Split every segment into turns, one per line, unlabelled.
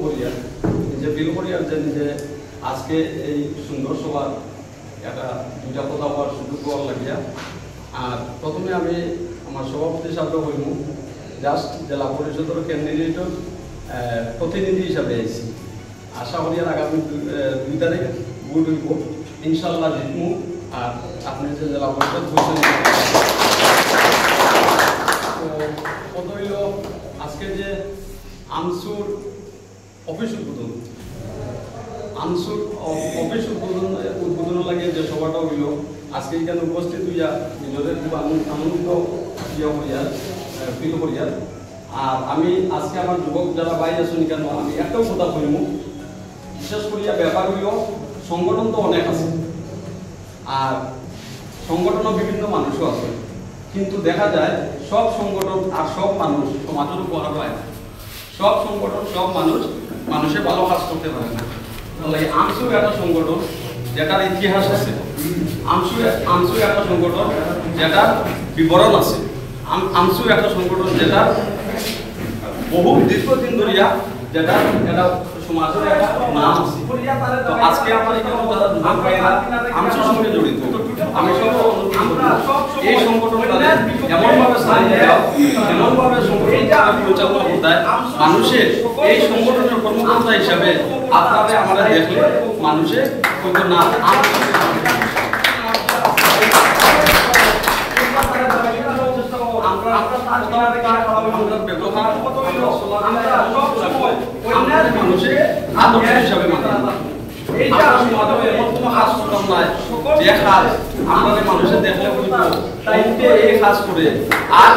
করিয়া নিজে ফিল করিয়া যে আজকে এই সুন্দর সভার একটা দুইটা কথা হওয়ার সুযোগ হওয়ার লাগিয়া। আর প্রথমে আমি আমার সভাপতি সাহেব হইব জাস্ট জেলা পরিষদের ক্যান্ডিডেটের প্রতিনিধি হিসাবে আইছি। আশা করি আর আগামী 2 তারিখ ভোট হইব, ইনশাল্লাহ জিতমু। আর আপনি যে জেলা পরিষদ হয়েছেন কত হইল আজকে যে আমসুর অফিস উদ্বোধন, আমসুর অফিস উদ্বোধন লাগে যে সভাটা হইল আজকে এখানে উপস্থিত হইয়া নিজেদের খুব আনন্দিত ইয়ে করিয়া ফিল করিয়া। আর আমি আজকে আমার যুবক যারা ভাই আছেন কেন আমি একটাও কথা করিব, বিশেষ করিয়া ব্যাপার হইল সংগঠন তো অনেক আছে আর সংগঠনও বিভিন্ন মানুষও আছে, কিন্তু দেখা যায় সব সংগঠন আর সব মানুষ সমাজের উপকার হয় না। সব সংগঠন সব মানুষের ভালো কাজ করতে পারে না। আমসু একটা সংগঠন যেটার ইতিহাস আছে, আমসু একটা সংগঠন যেটার বিবরণ আছে, আমসু একটা সংগঠন যেটা বহু দীর্ঘদিন ধরিয়া যেটা এটা সমাজের একটা নাম আছে। তো আজকে আমার এখানে যারা যুবক ভাইরা আমসুর সঙ্গে জড়িত, আমি সব এই সংগঠনটা এমনভাবে চালিয়ে যাও, এমনভাবে সংগঠনটা পরিচালনা করতে মানুষের এই সংগঠনের কর্মকর্তা হিসাবে আপনারা আমরা দেখলে মানুষের হয়তো না মানুষের আদর্শ হিসাবে মানুষের দেখলে এই কাজ করে আর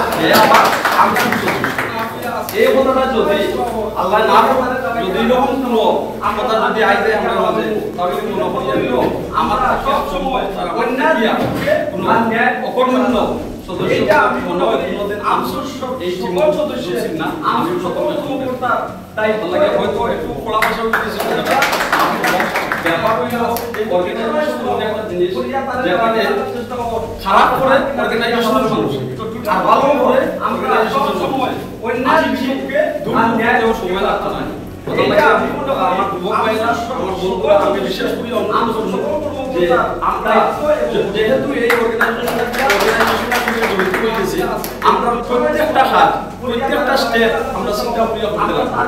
এই কথাটা যদি আল্লাহ না যদি এরকম কোনো কথা যদি আইতে আমরা মাঝে তাহলে মনে করিয়া দিল আমার সব সময় অকর্মণ্য সদস্য মনে হয় কোনোদিন আমসুর এই টিমের সদস্য না আমি সকলের কর্মকর্তা তাই ভালো লাগে হয়তো একটু খোলা ভাষা কিছু ব্যাপার হইল অর্গানাইজেশন মনে একটা জিনিস যেখানে খারাপ করে অর্গানাইজেশনের মানুষ আর ভালো করে অর্গানাইজেশনের সময় অন্যান্য বিষয়কে দূর করতেও সময় লাগতো না। আমার যুবক ভাইরা আমার বন্ধুরা আমি বিশেষ করি যে আমরা যেহেতু এই অর্গানাইজেশনের সঙ্গে জড়িত হয়েছি আমরা প্রত্যেকটা হাত প্রত্যেকটা স্টেপ আমরা চিন্তা করিয়া করতে লাগবো।